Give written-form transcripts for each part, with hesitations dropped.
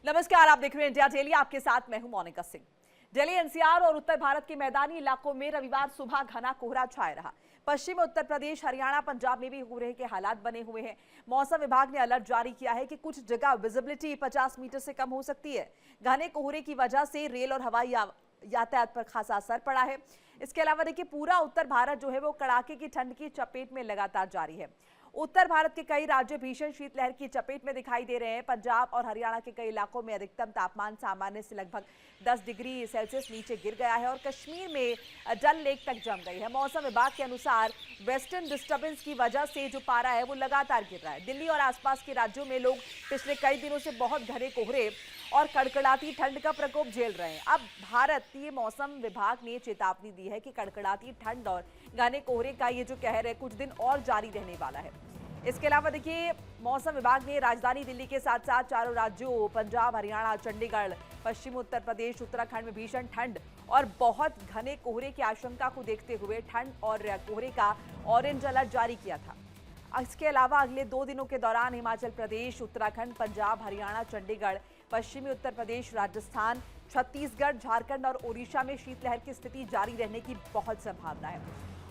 नमस्कार, आप देख रहे हैं इंडिया डेली। आपके साथ मैं हूं मोनिका सिंह। दिल्ली एनसीआर और उत्तर भारत के मैदानी इलाकों में रविवार सुबह घना कोहरा छाया रहा। पश्चिमी उत्तर प्रदेश, हरियाणा, पंजाब में भी कोहरे के हालात बने हुए हैं। मौसम विभाग ने अलर्ट जारी किया है कि कुछ जगह विजिबिलिटी 50 मीटर से कम हो सकती है। घने कोहरे की वजह से रेल और हवाई यातायात पर खासा असर पड़ा है। इसके अलावा देखिए, पूरा उत्तर भारत जो है वो कड़ाके की ठंड की चपेट में लगातार जारी है। उत्तर भारत के कई राज्य भीषण शीतलहर की चपेट में दिखाई दे रहे हैं। पंजाब और हरियाणा के कई इलाकों में अधिकतम तापमान सामान्य से लगभग 10 डिग्री सेल्सियस नीचे गिर गया है और कश्मीर में डल लेक तक जम गई है। मौसम विभाग के अनुसार वेस्टर्न डिस्टर्बेंस की वजह से जो पारा है वो लगातार गिर रहा है। दिल्ली और आसपास के राज्यों में लोग पिछले कई दिनों से बहुत घने कोहरे और कड़कड़ाती ठंड का प्रकोप झेल रहे हैं। अब भारतीय मौसम विभाग ने चेतावनी दी है कि कड़कड़ाती ठंड और घने कोहरे का ये जो कहर है कुछ दिन और जारी रहने वाला है। इसके अलावा देखिए, मौसम विभाग ने राजधानी दिल्ली के साथ साथ चारों राज्यों पंजाब, हरियाणा, चंडीगढ़, पश्चिम उत्तर प्रदेश, उत्तराखंड में भीषण ठंड और बहुत घने कोहरे की आशंका को देखते हुए ठंड और कोहरे का ऑरेंज अलर्ट जारी किया था। इसके अलावा अगले 2 दिनों के दौरान हिमाचल प्रदेश, उत्तराखंड, पंजाब, हरियाणा, चंडीगढ़, पश्चिमी उत्तर प्रदेश, राजस्थान, छत्तीसगढ़, झारखंड और ओडिशा में शीतलहर की स्थिति जारी रहने की बहुत संभावना है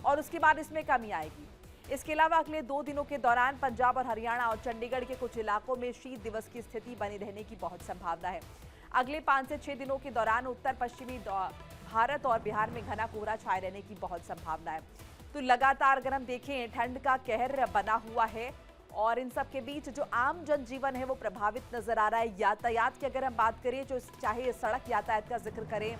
और उसके बाद इसमें कमी आएगी। इसके अलावा अगले 2 दिनों के दौरान पंजाब और हरियाणा और चंडीगढ़ के कुछ इलाकों में शीत दिवस की स्थिति बनी रहने की बहुत संभावना है। अगले 5 से 6 दिनों के दौरान उत्तर पश्चिमी भारत और बिहार में घना कोहरा छाए रहने की बहुत संभावना है। तो लगातार अगर हम देखें, ठंड का कहर बना हुआ है और इन सब के बीच जो आम जनजीवन है वो प्रभावित नजर आ रहा है। यातायात की अगर हम बात करें, जो चाहे सड़क यातायात का जिक्र करें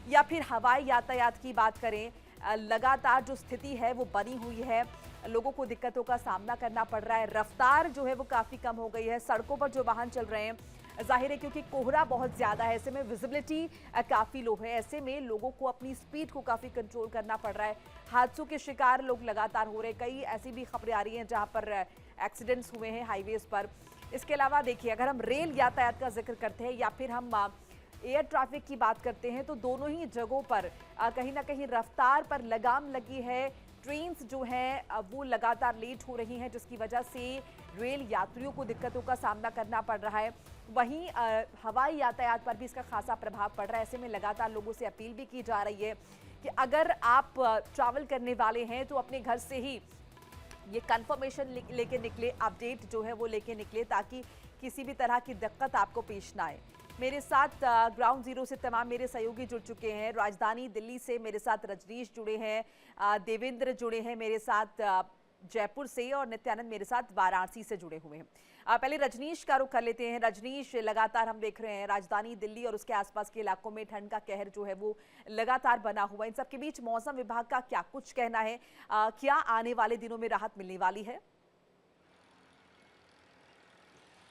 या फिर हवाई यातायात की बात करें, लगातार जो स्थिति है वो बनी हुई है। लोगों को दिक्कतों का सामना करना पड़ रहा है। रफ्तार जो है वो काफ़ी कम हो गई है। सड़कों पर जो वाहन चल रहे हैं, जाहिर है क्योंकि कोहरा बहुत ज़्यादा है, ऐसे में विजिबिलिटी काफ़ी लो है। ऐसे में लोगों को अपनी स्पीड को काफ़ी कंट्रोल करना पड़ रहा है। हादसों के शिकार लोग लगातार हो रहे हैं। कई ऐसी भी खबरें आ रही हैं जहाँ पर एक्सीडेंट्स हुए हैं हाईवेज़ पर। इसके अलावा देखिए, अगर हम रेल यातायात का जिक्र करते हैं या फिर हम एयर ट्रैफिक की बात करते हैं, तो दोनों ही जगहों पर कहीं ना कहीं रफ्तार पर लगाम लगी है। ट्रेन्स जो हैं वो लगातार लेट हो रही हैं, जिसकी वजह से रेल यात्रियों को दिक्कतों का सामना करना पड़ रहा है। वहीं हवाई यातायात पर भी इसका खासा प्रभाव पड़ रहा है। ऐसे में लगातार लोगों से अपील भी की जा रही है कि अगर आप ट्रैवल करने वाले हैं तो अपने घर से ही ये कंफर्मेशन लेके निकले, अपडेट जो है वो लेके निकले, ताकि किसी भी तरह की दिक्कत आपको पेश ना आए। मेरे साथ ग्राउंड जीरो से तमाम मेरे सहयोगी जुड़ चुके हैं। राजधानी दिल्ली से मेरे साथ रजनीश जुड़े हैं, देवेंद्र जुड़े हैं मेरे साथ जयपुर से, और नित्यानंद मेरे साथ वाराणसी से जुड़े हुए हैं। पहले रजनीश का रुख कर लेते हैं। रजनीश, लगातार हम देख रहे हैं राजधानी दिल्ली और उसके आसपास के इलाकों में ठंड का कहर जो है वो लगातार बना हुआ है। इन सबके बीच मौसम विभाग का क्या कुछ कहना है? क्या आने वाले दिनों में राहत मिलने वाली है?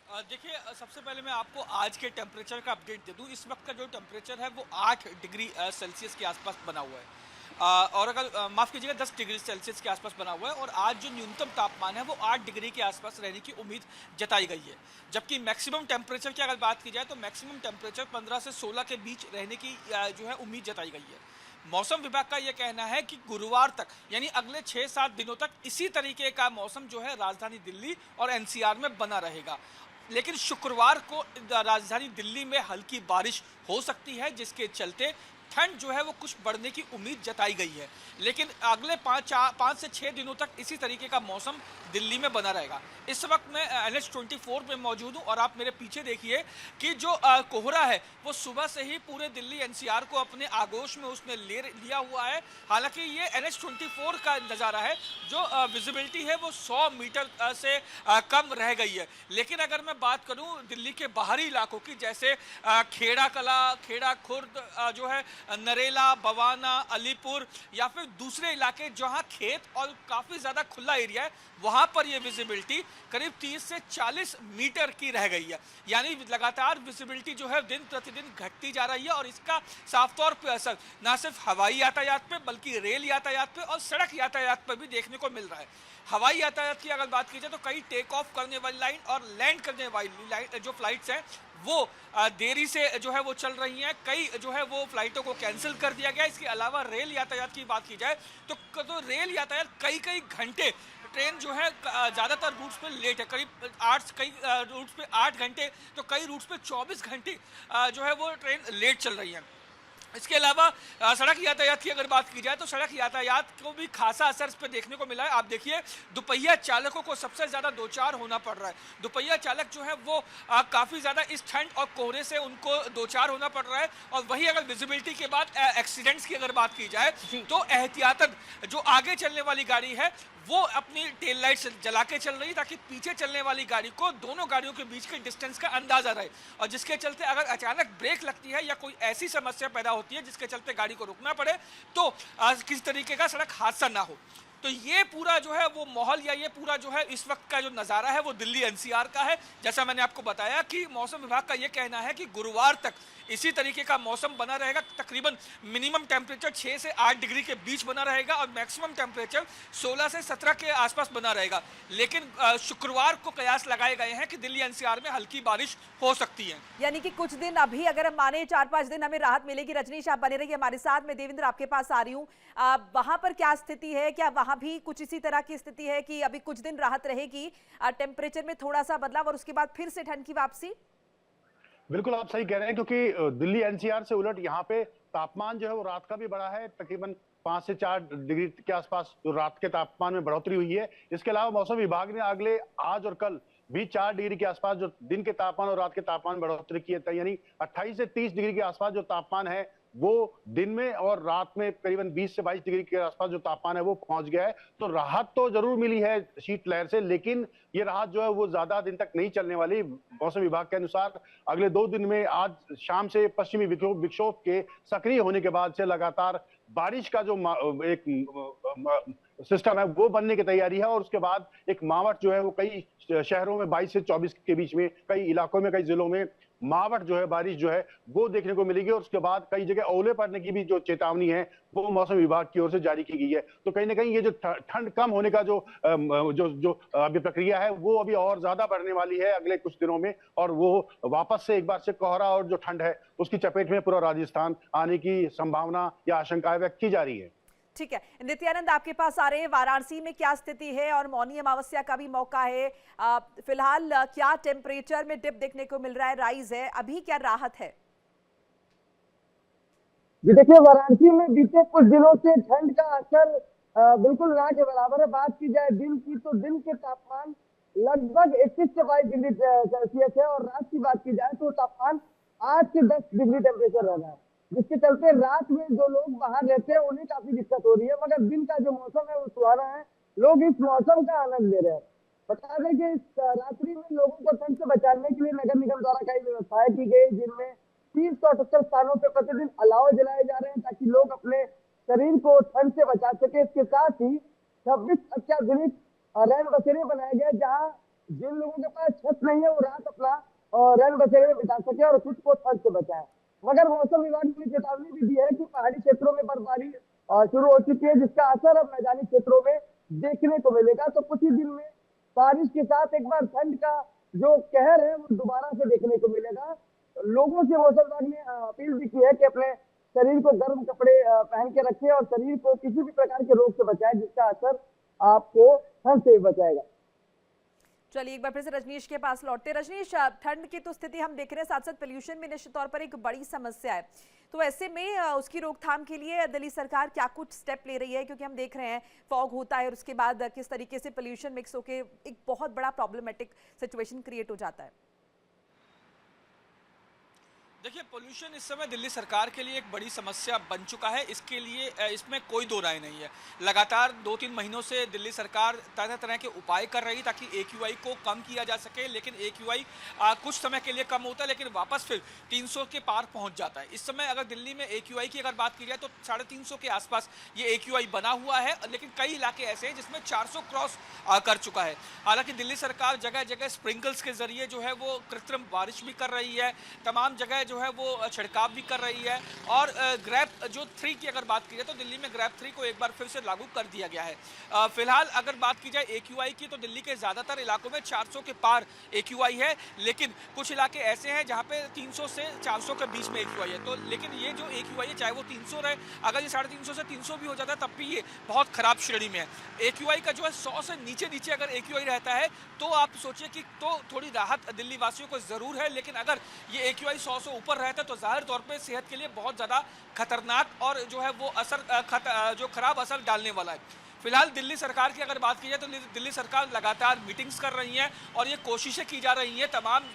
देखिए, सबसे पहले मैं आपको आज के टेम्परेचर का अपडेट दे दूं। इस वक्त का जो टेम्परेचर है वो 8 डिग्री सेल्सियस के आसपास बना हुआ है। और अगर माफ़ कीजिएगा 10 डिग्री सेल्सियस के आसपास बना हुआ है। और आज जो न्यूनतम तापमान है वो 8 डिग्री के आसपास रहने की उम्मीद जताई गई है। जबकि मैक्सिमम टेम्परेचर की अगर बात की जाए तो मैक्सिमम टेम्परेचर 15 से 16 के बीच रहने की जो है उम्मीद जताई गई है। मौसम विभाग का यह कहना है कि गुरुवार तक, यानी अगले 6-7 दिनों तक इसी तरीके का मौसम जो है राजधानी दिल्ली और एनसीआर में बना रहेगा। लेकिन शुक्रवार को राजधानी दिल्ली में हल्की बारिश हो सकती है, जिसके चलते ठंड जो है वो कुछ बढ़ने की उम्मीद जताई गई है। लेकिन अगले 5 से 6 दिनों तक इसी तरीके का मौसम दिल्ली में बना रहेगा। इस वक्त मैं NH24 पे मौजूद हूँ और आप मेरे पीछे देखिए कि जो कोहरा है वो सुबह से ही पूरे दिल्ली एनसीआर को अपने आगोश में उसने लिया हुआ है। हालांकि ये NH24 का नज़ारा है, जो विजिबिलिटी है वो 100 मीटर से कम रह गई है। लेकिन अगर मैं बात करूँ दिल्ली के बाहरी इलाकों की, जैसे खेड़ा कला, खेड़ा खुर्द, जो है नरेला, बवाना, अलीपुर या फिर दूसरे इलाके जहां खेत और काफ़ी ज़्यादा खुला एरिया है, वहां पर यह विजिबिलिटी करीब 30 से 40 मीटर की रह गई है। यानी लगातार विजिबिलिटी जो है दिन प्रतिदिन घटती जा रही है और इसका साफ तौर पर असर ना सिर्फ हवाई यातायात पे बल्कि रेल यातायात पे और सड़क यातायात पर भी देखने को मिल रहा है। हवाई यातायात की अगर बात की जाए तो कई टेक ऑफ करने वाली लाइन और लैंड करने वाली लाइन जो फ्लाइट्स हैं वो देरी से जो है वो चल रही हैं। कई जो है वो फ्लाइटों को कैंसिल कर दिया गया। इसके अलावा रेल यातायात की बात की जाए तो रेल यातायात कई घंटे ट्रेन जो है ज़्यादातर रूट्स पे लेट है, करीब कई रूट्स पे 8 घंटे तो कई रूट्स पे 24 घंटे जो है वो ट्रेन लेट चल रही है। इसके अलावा सड़क यातायात की अगर बात की जाए तो सड़क यातायात को भी खासा असर इस पर देखने को मिला है। आप देखिए दोपहिया चालकों को सबसे ज़्यादा दो चार होना पड़ रहा है। दोपहिया चालक जो है वो काफ़ी ज़्यादा इस ठंड और कोहरे से उनको दो चार होना पड़ रहा है। और वही अगर विजिबिलिटी के बाद एक्सीडेंट्स की अगर बात की जाए तो एहतियातन जो आगे चलने वाली गाड़ी है वो अपनी टेल लाइट जला के चल रही है ताकि पीछे चलने वाली गाड़ी को दोनों गाड़ियों के बीच के डिस्टेंस का अंदाजा रहे, और जिसके चलते अगर अचानक ब्रेक लगती है या कोई ऐसी समस्या पैदा होती है जिसके चलते गाड़ी को रुकना पड़े तो किसी तरीके का सड़क हादसा ना हो। तो ये पूरा जो है वो माहौल या ये पूरा जो है इस वक्त का जो नज़ारा है वो दिल्ली एनसीआर का है। जैसा मैंने आपको बताया कि मौसम विभाग का ये कहना है कि गुरुवार तक इसी तरीके का मौसम बना रहेगा। तकरीबन मिनिमम टेम्परेचर 6 से 8 डिग्री के बीच बना रहेगा और मैक्सिमम टेम्परेचर 16 से 17 के आसपास बना रहेगा। लेकिन शुक्रवार को कयास लगाए गए हैं कि दिल्ली एनसीआर में हल्की बारिश हो सकती है। यानी कि कुछ दिन अभी अगर हम माने 4-5 दिन हमें राहत मिलेगी। रजनीश आप बने रहिए हमारे साथ। में देवेंद्र आपके पास आ रही हूँ, वहां पर क्या स्थिति है? क्या वहां भी कुछ इसी तरह की स्थिति है कि अभी कुछ दिन राहत रहेगी, टेम्परेचर में थोड़ा सा बदलाव और उसके बाद फिर से ठंड की वापसी? बिल्कुल आप सही कह रहे हैं, क्योंकि दिल्ली एनसीआर से उलट यहाँ पे तापमान जो है वो रात का भी बढ़ा है। तकरीबन 5 से 4 डिग्री के आसपास जो रात के तापमान में बढ़ोतरी हुई है। इसके अलावा मौसम विभाग ने अगले आज और कल भी 4 डिग्री के आसपास जो दिन के तापमान और रात के तापमान में बढ़ोतरी की है, यानी 28 से 30 डिग्री के आसपास जो तापमान है वो दिन में और रात में करीबन 20 से 22 डिग्री के आसपास जो तापमान है वो पहुंच गया है। तो राहत तो जरूर मिली है शीतलहर से, लेकिन ये राहत जो है वो ज्यादा दिन तक नहीं चलने वाली। मौसम विभाग के अनुसार अगले 2 दिन में आज शाम से पश्चिमी विक्षोभ के सक्रिय होने के बाद से लगातार बारिश का जो एक सिस्टम है वो बनने की तैयारी है, और उसके बाद एक मावट जो है वो कई शहरों में 22 से 24 के बीच में, कई इलाकों में, कई जिलों में मावट जो है बारिश जो है वो देखने को मिलेगी। और उसके बाद कई जगह ओले पड़ने की भी जो चेतावनी है वो मौसम विभाग की ओर से जारी की गई है। तो कहीं ना कहीं ये जो ठंड कम होने का जो अभी प्रक्रिया है वो अभी और ज्यादा बढ़ने वाली है अगले कुछ दिनों में, और वो वापस से एक बार से कोहरा और जो ठंड है उसकी चपेट में पूरा राजस्थान आने की संभावना या आशंकाएं व्यक्त की जा रही है। ठीक है, नित्यानंद आपके पास आ रहे हैं। वाराणसी में क्या स्थिति है और मौनी अमावस्या का भी मौका है, फिलहाल क्या टेम्परेचर में डिप देखने को मिल रहा है, राइज है, अभी क्या राहत है? जी देखिए, वाराणसी में बीते कुछ दिनों से ठंड का असर बिल्कुल ना के बराबर है। बात की जाए दिन की तो दिन के तापमान लगभग 21 से 22 डिग्री सेल्सियस है, और रात की बात की जाए तो तापमान 8 से 10 डिग्री टेम्परेचर रह रहा है, जिसके चलते रात में जो लोग बाहर रहते हैं उन्हें काफी दिक्कत हो रही है। मगर दिन का जो मौसम है वो सुहाना है, लोग इस मौसम का आनंद ले रहे हैं। बता दें कि इस रात्रि में लोगों को ठंड से बचाने के लिए नगर निगम द्वारा कई व्यवस्थाएं की गई, जिनमें 378 स्थानों पर प्रतिदिन अलाव जलाए जा रहे हैं ताकि लोग अपने शरीर को ठंड से बचा सके। इसके साथ ही 26 अत्याधुनिक रैन बसेरे बनाए गए, जहां जिन लोगों के पास छत नहीं है वो रात अपना रैन बसेरे में बिता सके और खुद को ठंड से बचाए। मगर मौसम विभाग ने चेतावनी भी दी है कि पहाड़ी क्षेत्रों में बर्फबारी शुरू हो चुकी है, जिसका असर अब मैदानी क्षेत्रों में देखने को मिलेगा। तो कुछ ही दिन में बारिश के साथ एक बार ठंड का जो कहर है वो दोबारा से देखने को मिलेगा। लोगों से मौसम विभाग ने अपील भी की है कि अपने शरीर को गर्म कपड़े पहन के रखें और शरीर को किसी भी प्रकार के रोग से बचाएं, जिसका असर आपको ठंड से बचाएगा। चलिए एक बार फिर से रजनीश के पास लौटते। रजनीश, ठंड की तो स्थिति हम देख रहे हैं, साथ साथ पोल्यूशन भी निश्चित तौर पर एक बड़ी समस्या है, तो ऐसे में उसकी रोकथाम के लिए दिल्ली सरकार क्या कुछ स्टेप ले रही है? क्योंकि हम देख रहे हैं फॉग होता है और उसके बाद किस तरीके से पोल्यूशन मिक्स होकर एक बहुत बड़ा प्रॉब्लमेटिक सिचुएशन क्रिएट हो जाता है। देखिए, पोल्यूशन इस समय दिल्ली सरकार के लिए एक बड़ी समस्या बन चुका है। इसके लिए इसमें कोई दो राय नहीं है। लगातार 2-3 महीनों से दिल्ली सरकार तरह तरह के उपाय कर रही ताकि AQI को कम किया जा सके, लेकिन AQI कुछ समय के लिए कम होता है लेकिन वापस फिर 300 के पार पहुंच जाता है। इस समय अगर दिल्ली में AQI की अगर बात की जाए तो 350 के आसपास ये AQI बना हुआ है, लेकिन कई इलाके ऐसे हैं जिसमें 400 क्रॉस कर चुका है। हालांकि दिल्ली सरकार जगह जगह स्प्रिंकल्स के जरिए जो है वो कृत्रिम बारिश भी कर रही है। तमाम जगह जो है वो छिड़काव भी कर रही है। और ग्रैब जो 3 की अगर बात की जाए तो दिल्ली में ग्रैब 3 को एक बार फिर से लागू कर दिया गया है। फिलहाल अगर बात की जाए AQI की, तो दिल्ली के ज़्यादातर इलाकों में 400 के पार AQI है, लेकिन कुछ इलाके ऐसे हैं जहाँ पे 300 से 400 के बीच में AQI है। तो लेकिन ये जो AQI है, चाहे वो 300 रहे, अगर ये 350 से 300 भी हो जाता है तब भी ये बहुत खराब श्रेणी में है। AQI का जो है 100 से नीचे नीचे अगर AQI रहता है तो आप सोचिए कि तो थोड़ी राहत दिल्ली वासियों को जरूर है, लेकिन अगर ये AQI 100 से ऊपर रहता है तो जाहिर तौर पे सेहत के लिए बहुत ज़्यादा खतरनाक और जो है वो जो खराब असर डालने वाला है। फिलहाल दिल्ली सरकार की अगर बात की जाए तो दिल्ली सरकार लगातार मीटिंग्स कर रही है और ये कोशिशें की जा रही हैं तमाम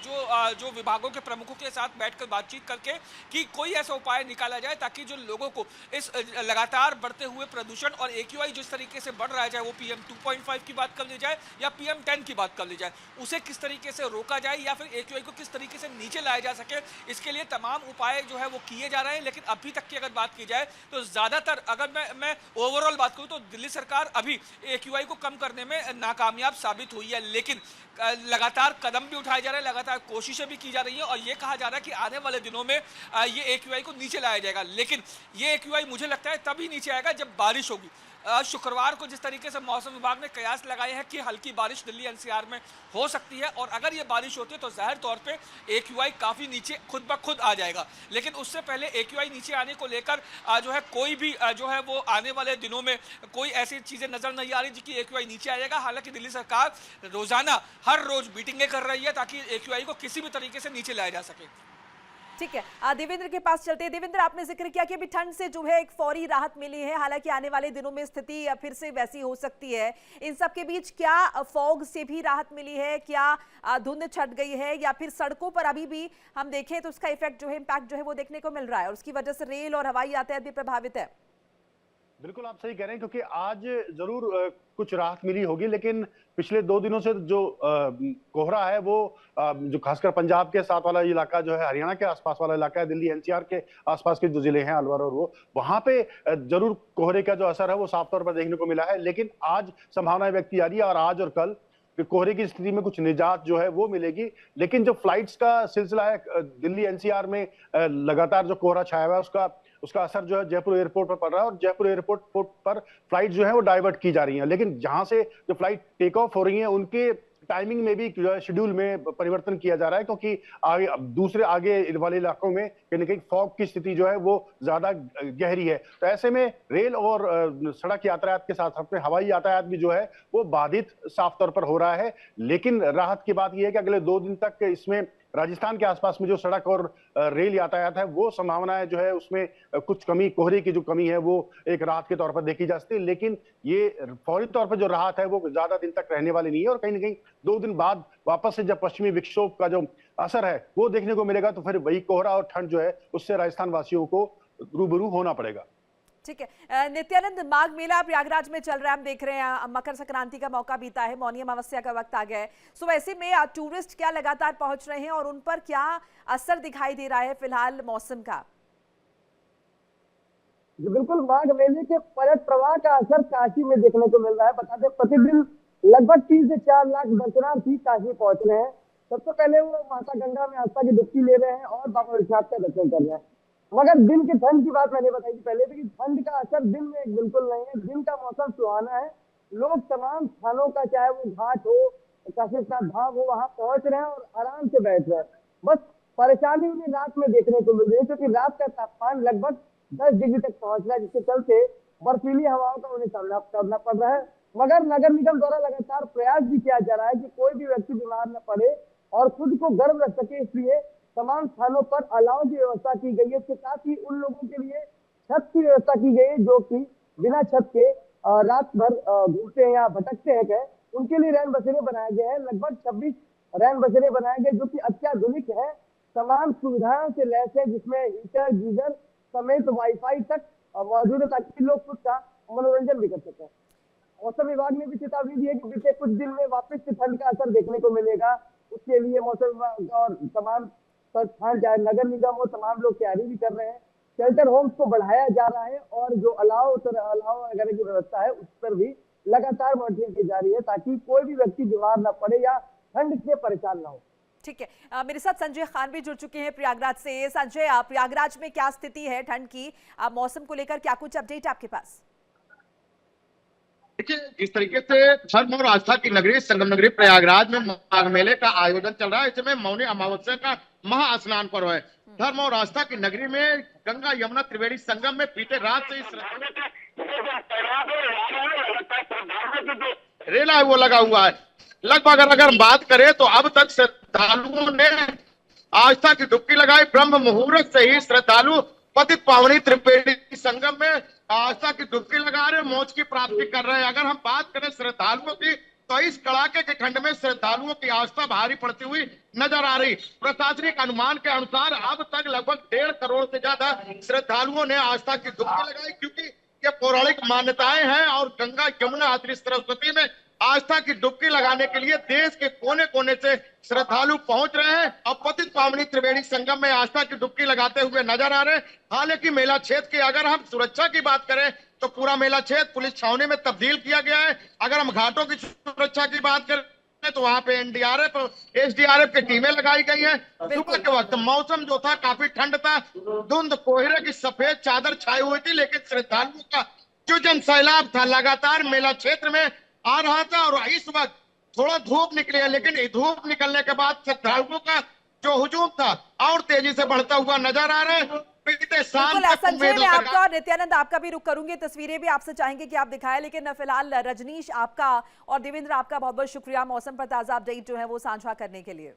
जो विभागों के प्रमुखों के साथ बैठकर बातचीत करके कि कोई ऐसा उपाय निकाला जाए ताकि जो लोगों को इस लगातार बढ़ते हुए प्रदूषण और AQI जिस तरीके से बढ़ रहा है, चाहे वो PM 2.5 की बात कर ली जाए या PM 10 की बात कर ली जाए, उसे किस तरीके से रोका जाए या फिर AQI को किस तरीके से नीचे लाया जा सके, इसके लिए तमाम उपाय जो है वो किए जा रहे हैं। लेकिन अभी तक की अगर बात की जाए तो ज़्यादातर अगर मैं ओवरऑल बात करूँ तो दिल्ली सरकार अभी AQI को कम करने में नाकामयाब साबित हुई है, लेकिन लगातार कदम भी उठाए जा रहे हैं, लगातार कोशिशें भी की जा रही है और ये कहा जा रहा है कि आने वाले दिनों में ये AQI को नीचे लाया जाएगा। लेकिन ये AQI मुझे लगता है तभी नीचे आएगा जब बारिश होगी। शुक्रवार को जिस तरीके से मौसम विभाग ने कयास लगाए हैं कि हल्की बारिश दिल्ली NCR में हो सकती है और अगर ये बारिश होती है तो जाहिर तौर पे AQI काफ़ी नीचे खुद ब खुद आ जाएगा। लेकिन उससे पहले AQI नीचे आने को लेकर जो है कोई भी जो है वो आने वाले दिनों में कोई ऐसी चीज़ें नज़र नहीं आ रही जिसकी AQI नीचे आ जाएगा। हालांकि दिल्ली सरकार रोज़ाना हर रोज़ मीटिंगें कर रही है ताकि AQI को किसी भी तरीके से नीचे लाया जा सके। ठीक है, देवेंद्र के पास चलते हैं। देवेंद्र, आपने जिक्र किया कि अभी ठंड से जो है एक फौरी राहत मिली है, हालांकि आने वाले दिनों में स्थिति फिर से वैसी हो सकती है। इन सब के बीच क्या फॉग से भी राहत मिली है, क्या धुंध छट गई है, या फिर सड़कों पर अभी भी हम देखें तो उसका इफेक्ट जो है, इम्पैक्ट जो है वो देखने को मिल रहा है और उसकी वजह से रेल और हवाई यातायात भी प्रभावित है? बिल्कुल आप सही कह रहे हैं, क्योंकि आज जरूर कुछ राहत मिली होगी, लेकिन पिछले 2 दिनों से जो कोहरा है वो जो खासकर पंजाब के साथ वाला इलाका जो है, हरियाणा के आसपास वाला इलाका है, दिल्ली NCR के आसपास के जो जिले हैं अलवर और वो, वहां पे जरूर कोहरे का जो असर है वो साफ तौर पर देखने को मिला है। लेकिन आज संभावनाएं व्यक्त की जा रही है और आज और कल कोहरे की स्थिति में कुछ निजात जो है वो मिलेगी। लेकिन जो फ्लाइट्स का सिलसिला है, दिल्ली NCR में लगातार जो कोहरा छाया हुआ है उसका असर जो है जयपुर एयरपोर्ट पर पड़ रहा है और जयपुर एयरपोर्ट पर फ्लाइट जो है वो डाइवर्ट की जा रही हैं। लेकिन जहां से जो फ्लाइट टेक ऑफ हो रही हैं उनके टाइमिंग में भी जो है शेड्यूल में परिवर्तन किया जा रहा है, क्योंकि आगे वाले इलाकों में कहीं ना कहीं फॉग की स्थिति जो है वो ज्यादा गहरी है। तो ऐसे में रेल और सड़क यातायात के साथ साथ में हवाई यातायात भी जो है वो बाधित साफ तौर पर हो रहा है। लेकिन राहत की बात यह है कि अगले 2 दिन तक इसमें राजस्थान के आसपास में जो सड़क और रेल यातायात है वो संभावनाएं जो है उसमें कुछ कमी, कोहरे की जो कमी है वो एक राहत के तौर पर देखी जा सकती है। लेकिन ये फौरी तौर पर जो राहत है वो ज्यादा दिन तक रहने वाली नहीं है और कहीं ना कहीं 2 दिन बाद वापस से जब पश्चिमी विक्षोभ का जो असर है वो देखने को मिलेगा तो फिर वही कोहरा और ठंड जो है उससे राजस्थान वासियों को रूबरू होना पड़ेगा। ठीक है, नित्यानंद, माघ मेला प्रयागराज में चल रहा है, हम देख रहे हैं मकर संक्रांति का मौका बीता है, मौनी अमावस्या का वक्त आ गया है। सो ऐसे में टूरिस्ट क्या लगातार पहुंच रहे हैं और उन पर क्या असर दिखाई दे रहा है फिलहाल मौसम का? बिल्कुल, माघ मेले के पर्यटक प्रवाह का असर काशी में देखने को मिल रहा है। बता दें, प्रतिदिन लगभग 3 से 4 लाख दर्शनार्थी काशी पहुंच रहे हैं। सबसे पहले वो माता गंगा में आस्था की डुबकी ले रहे हैं और बाबा विश्वनाथ का दर्शन कर रहे हैं। मगर दिन की ठंड की बात मैंने बताई थी पहले भी कि ठंड का असर दिन में बिल्कुल नहीं है। दिन का मौसम सुहाना है। लोग तमाम स्थानों का, चाहे वो घाट हो, काशी विश्वनाथ धाम हो, वहां पहुंच रहे हैं और आराम से बैठ रहे हैं। बस परेशानी उन्हें रात में देखने को मिल रही है, क्योंकि रात का तापमान लगभग 10 डिग्री तक पहुंच रहा है, जिसके चलते बर्फीली हवाओं का उन्हें सामना करना पड़ रहा है। मगर नगर निगम द्वारा लगातार प्रयास भी किया जा रहा है कि कोई भी व्यक्ति बीमार न पड़े और खुद को गर्म रख सके, इसलिए तमाम स्थानों पर अलाव की व्यवस्था की गई है। इसके साथ ही उन लोगों के लिए छत की व्यवस्था की गई है जो कि बिना छत के रात भर घूमते हैं या भटकते हैं, उनके लिए रैन बसेरे बनाए गए हैं। लगभग 26 रैन बसेरे बनाए गए जो कि अत्याधुनिक है, तमाम सुविधाओं से लैस है, जिसमें हीटर, गीजर समेत वाईफाई तक मौजूद है ताकि लोग खुद का मनोरंजन भी कर सकें। मौसम विभाग ने भी चेतावनी दी है कि बीते कुछ दिन में वापस से ठंड का असर देखने को मिलेगा। उसके लिए मौसम विभाग और तमाम संस्थान, चाहे नगर निगम हो, तमाम लोग तैयारी भी कर रहे हैं। शेल्टर होम्स को बढ़ाया जा रहा है और जो अलाव वगैरह की व्यवस्था है उस पर भी लगातार मॉनिटरिंग की जा रही है ताकि कोई भी व्यक्ति बीमार न पड़े या ठंड से परेशान न हो। ठीक है, मेरे साथ संजय खान भी जुड़ चुके हैं प्रयागराज से। संजय, प्रयागराज में क्या स्थिति है ठंड की, मौसम को लेकर क्या कुछ अपडेट आपके पास? देखिए, जिस तरीके से धर्म और आस्था की नगरी संगम नगरी प्रयागराज में माघ मेले का आयोजन चल रहा है, इस समय मौनी अमावस्या का महा स्नान पर्व है। धर्म और आस्था की नगरी में गंगा यमुना त्रिवेणी संगम में बीते रात से रेला है वो लगा हुआ है। लगभग अगर हम बात करें तो अब तक श्रद्धालुओं ने आस्था की डुबकी लगाई। ब्रह्म मुहूर्त से ही श्रद्धालु पतित पावनी त्रिवेणी संगम में आस्था की डुबकी लगा रहे, मौज की प्राप्ति कर रहे हैं। अगर हम बात करें श्रद्धालुओं की तो इस कड़ाके के ठंड में श्रद्धालुओं की आस्था भारी पड़ती हुई नजर आ रही। प्रशासनिक अनुमान के अनुसार अब तक लगभग 1.5 करोड़ से ज्यादा श्रद्धालुओं ने आस्था की डुबकी लगाई, क्योंकि ये पौराणिक मान्यताएं हैं और गंगा यमुना अति सरस्वती में आस्था की डुबकी लगाने के लिए देश के कोने कोने से श्रद्धालु पहुंच रहे हैं और पतित पावनी त्रिवेणी संगम में आस्था की डुबकी लगाते हुए नजर आ रहे हैं। हालांकि मेला क्षेत्र की अगर हम सुरक्षा की बात करें तो पूरा मेला क्षेत्र पुलिस छावनी में तब्दील किया गया है। अगर हम घाटों की सुरक्षा की बात करें तो वहां पे एनडीआरएफ, एसडीआरएफ की टीमें लगाई गई हैं। सुबह के वक्त मौसम जो था काफी ठंड था, धुंध कोहरे की सफेद चादर छाई हुई थी, लेकिन श्रद्धालुओं का जो जन सैलाब था लगातार मेला क्षेत्र में आ रहा था। और इस वक्त थोड़ा धूप निकली है, लेकिन धूप निकलने के बाद श्रद्धालुओं का जो हुजूम था और तेजी से बढ़ता हुआ नजर आ रहा है। संजय, मैं आपका और नित्यानंद आपका भी रुख करूंगी, तस्वीरें भी आपसे चाहेंगे कि आप दिखाएं, लेकिन फिलहाल रजनीश आपका और देवेंद्र आपका बहुत बहुत शुक्रिया मौसम पर ताजा अपडेट जो है वो साझा करने के लिए।